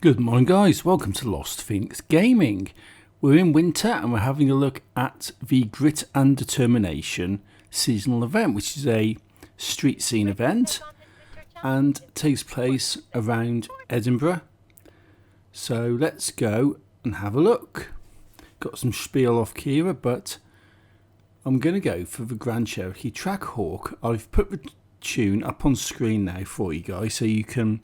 Good morning guys, welcome to Lost Phoenix Gaming. We're in winter and we're having a look at the Grit and Determination seasonal event, which is a street scene event and takes place around Edinburgh. So let's go and have a look. Got some spiel off Kira, but I'm going to go for the Grand Cherokee TrackHawk. I've put the tune up on screen now for you guys so you can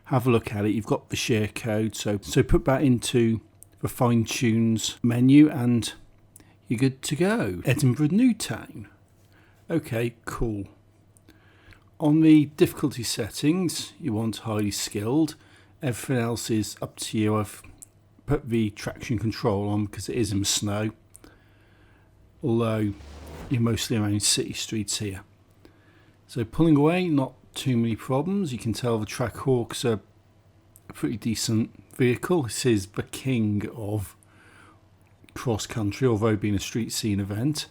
have a look at it. You've got the share code, so put that into the fine tunes menu and you're good to go. Edinburgh Newtown. Okay, cool. On the difficulty settings, you want highly skilled. Everything else is up to you. I've put the traction control on because it is in the snow, although you're mostly around city streets here. So pulling away, not too many problems. You can tell the TrackHawk's a pretty decent vehicle. This is the king of cross country, although being a street scene event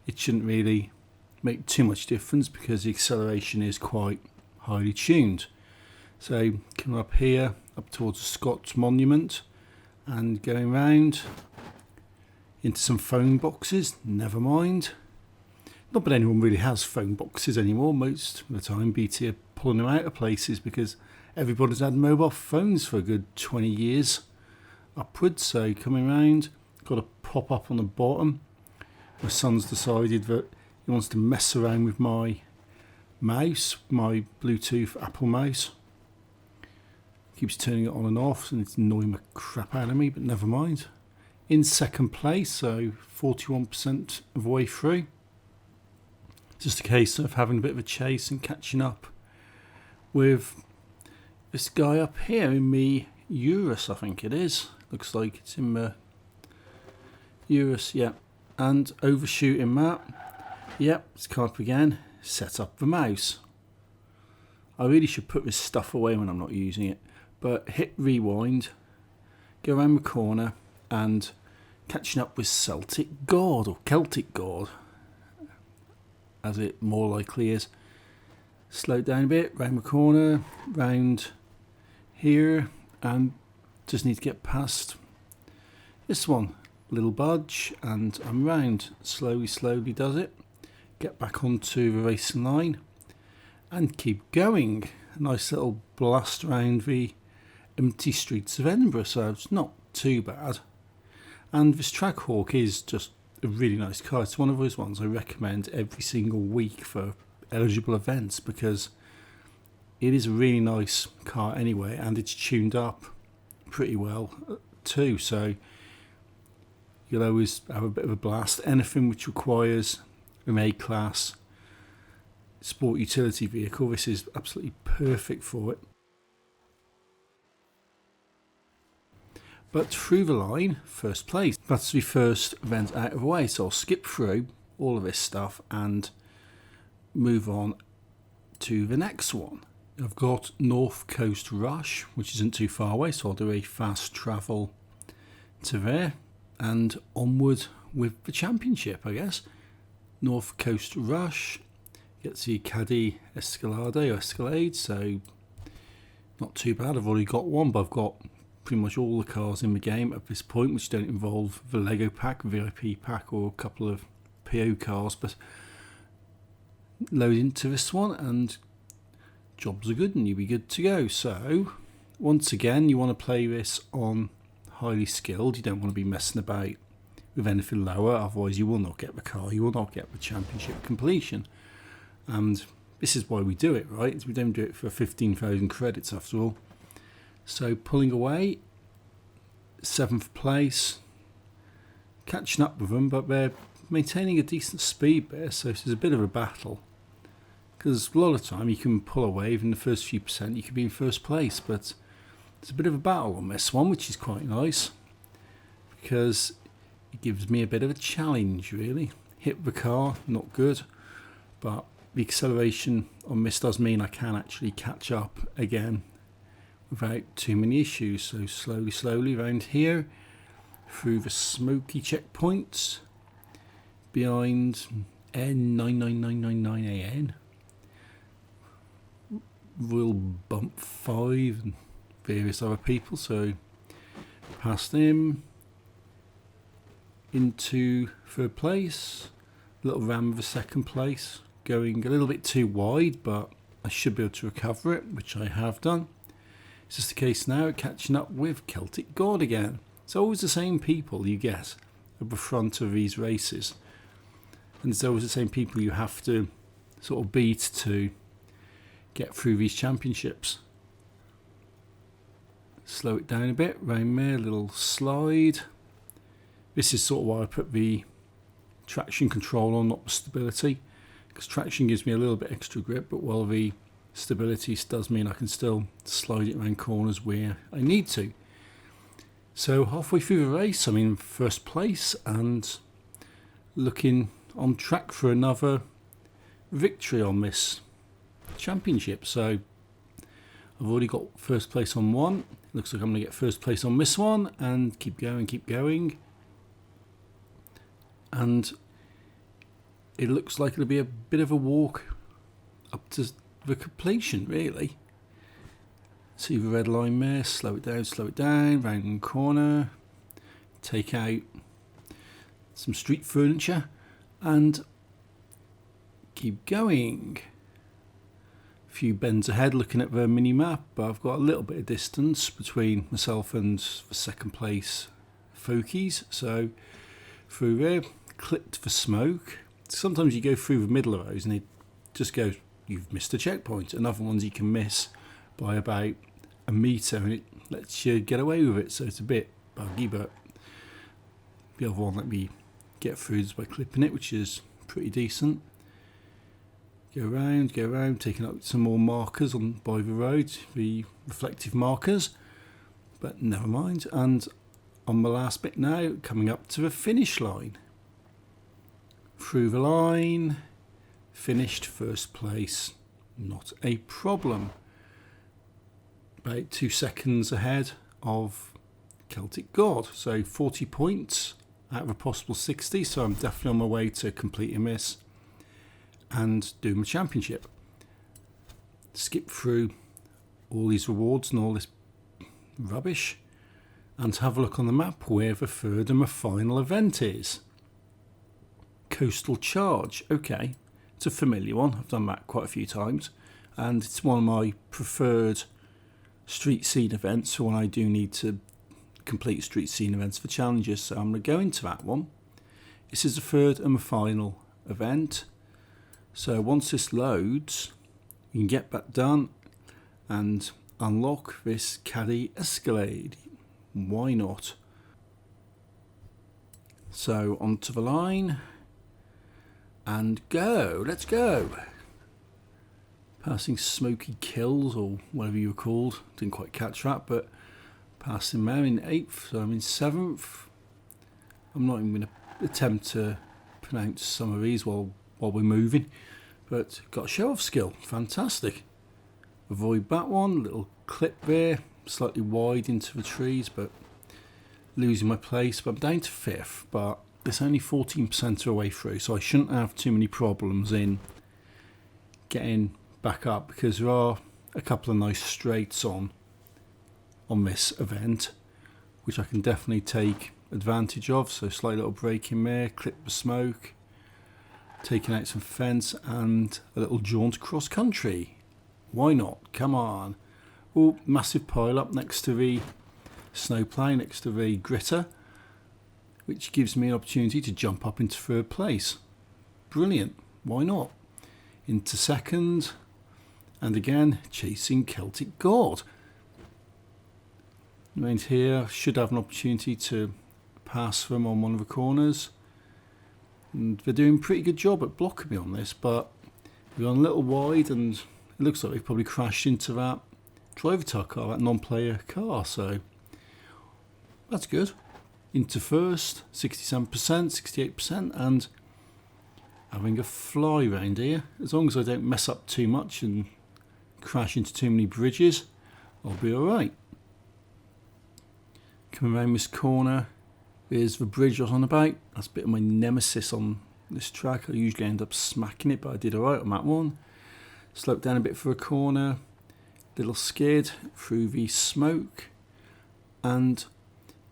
it shouldn't really make too much difference because the acceleration is quite highly tuned. So coming up here up towards the Scots Monument and going round into some phone boxes. Never mind. Not that anyone really has phone boxes anymore. Most of the time BT are pulling them out of places because everybody's had mobile phones for a good 20 years upwards. So coming around, got a pop up on the bottom. My son's decided that he wants to mess around with my mouse, my Bluetooth Apple mouse. Keeps turning it on and off and it's annoying the crap out of me, but never mind. In second place, so 41% of the way through. Just a case of having a bit of a chase and catching up with this guy up here in the Urus, I think it is. Looks like it's in the Urus, yeah. And overshooting that. Yep, it's come up again. Set up the mouse. I really should put this stuff away when I'm not using it. But hit rewind, go around the corner and catching up with Celtic God or Celtic God, as it more likely is. Slow it down a bit, round the corner, round here, and just need to get past this one. Little budge, and I'm round. Slowly does it. Get back onto the racing line, and keep going. A nice little blast around the empty streets of Edinburgh, so it's not too bad. And this TrackHawk is just a really nice car. It's one of those ones I recommend every single week for eligible events because it is a really nice car anyway, and it's tuned up pretty well too, so you'll always have a bit of a blast. Anything which requires an A-class sport utility vehicle, this is absolutely perfect for it. But through the line, first place. That's the first event out of the way, so I'll skip through all of this stuff and move on to the next one. I've got North Coast Rush, which isn't too far away, so I'll do a fast travel to there and onward with the championship, I guess. North Coast Rush gets the Caddy Escalade, so not too bad. I've already got one, but I've got pretty much all the cars in the game at this point, which don't involve the Lego pack, VIP pack, or a couple of PO cars, but load into this one and jobs are good and you'll be good to go. So once again, you want to play this on highly skilled. You don't want to be messing about with anything lower, otherwise you will not get the car, you will not get the championship completion. And this is why we do it, right? We don't do it for 15,000 credits after all. So pulling away, 7th place, catching up with them, but they're maintaining a decent speed there, so this is a bit of a battle. Because a lot of the time you can pull away, in the first few percent you can be in first place, but it's a bit of a battle on this one, which is quite nice, because it gives me a bit of a challenge really. Hit the car, not good, but the acceleration on this does mean I can actually catch up again without too many issues. So slowly around here, through the smoky checkpoints, behind N99999AN, Royal Bump 5 and various other people, so past him into third place, a little ram with a second place, going a little bit too wide, but I should be able to recover it, which I have done. It's just the case now of catching up with Celtic God again. It's always the same people you get at the front of these races, and it's always the same people you have to sort of beat to get through these championships. Slow it down a bit, round there, a little slide. This is sort of why I put the traction control on, not the stability, because traction gives me a little bit extra grip, but while the stability does mean I can still slide it around corners where I need to. So halfway through the race, I'm in first place and looking on track for another victory on this championship. So I've already got first place on one. Looks like I'm going to get first place on this one, and keep going. And it looks like it'll be a bit of a walk up to the completion, really. See the red line there, slow it down, round the corner, take out some street furniture, and keep going. A few bends ahead looking at the mini map, but I've got a little bit of distance between myself and the second place folkies, so through there, clipped for smoke. Sometimes you go through the middle of those and it just goes, you've missed a checkpoint, and other ones you can miss by about a metre and it lets you get away with it, so it's a bit buggy, but the other one let me get through just by clipping it, which is pretty decent. Go around, taking out some more markers on by the road, the reflective markers, but never mind. And on the last bit now, coming up to the finish line. Through the line, finished first place, not a problem. About 2 seconds ahead of Celtic God, so 40 points out of a possible 60, so I'm definitely on my way to completing this and do my championship. Skip through all these rewards and all this rubbish and have a look on the map where the third and the final event is. Coastal Charge, okay, it's a familiar one, I've done that quite a few times, and it's one of my preferred street scene events for when I do need to complete street scene events for challenges, so I'm going to go into that one. This is the third and the final event. So once this loads, you can get that done and unlock this Caddy Escalade. Why not? So onto the line and go. Let's go. Passing Smoky Kills, or whatever you were called. Didn't quite catch that, but passing there in 8th, so I'm in 7th. I'm not even going to attempt to pronounce some of these while we're moving, but got show off skill, fantastic. Avoid that one, little clip there, slightly wide into the trees, but losing my place. But I'm down to 5th, but it's only 14% of the way through, so I shouldn't have too many problems in getting back up, because there are a couple of nice straights on this event, which I can definitely take advantage of. So slight little break in there, clip the smoke, taking out some fence, and a little jaunt cross country. Why not? Come on. Oh, massive pile up next to the snowplow, next to the gritter, which gives me an opportunity to jump up into third place. Brilliant. Why not? Into second, and again chasing Celtic God. Right here, should have an opportunity to pass them on one of the corners. And they're doing a pretty good job at blocking me on this, but we're on a little wide, and it looks like we've probably crashed into that driver car car, that non-player car, so that's good. Into first, 67%, 68%, and having a fly round here. As long as I don't mess up too much and crash into too many bridges, I'll be alright. Coming around this corner, there's the bridge I was on about. That's a bit of my nemesis on this track. I usually end up smacking it, but I did alright on that one. Slope down a bit for a corner, Little skid through the smoke and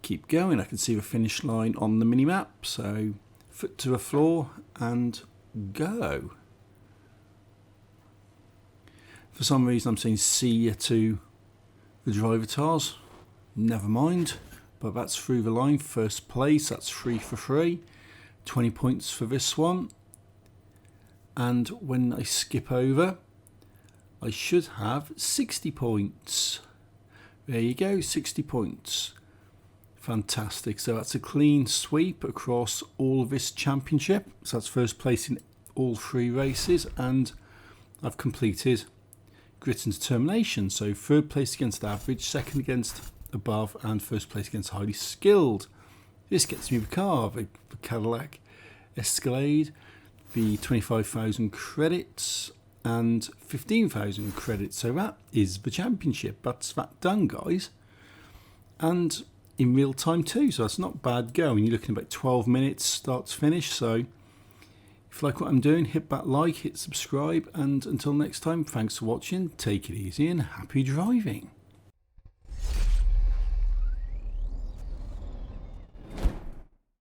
keep going. I can see the finish line on the mini map, so foot to the floor and go. For some reason I'm saying see you to the driver tars, never mind, but that's through the line. First place, that's 3 for 3, 20 points for this one. And when I skip over, I should have 60 points. There you go, 60 points. Fantastic. So that's a clean sweep across all of this championship. So that's first place in all 3 races, and I've completed Grit and Determination. So third place against average, second against above, and first place against highly skilled. This gets me the car, the Cadillac Escalade, the 25,000 credits and 15,000 credits. So that is the championship. That's that done, guys. And in real time too, so that's not bad going. You're looking at about 12 minutes start to finish. So if you like what I'm doing, hit that like, hit subscribe, and until next time, thanks for watching, take it easy and happy driving.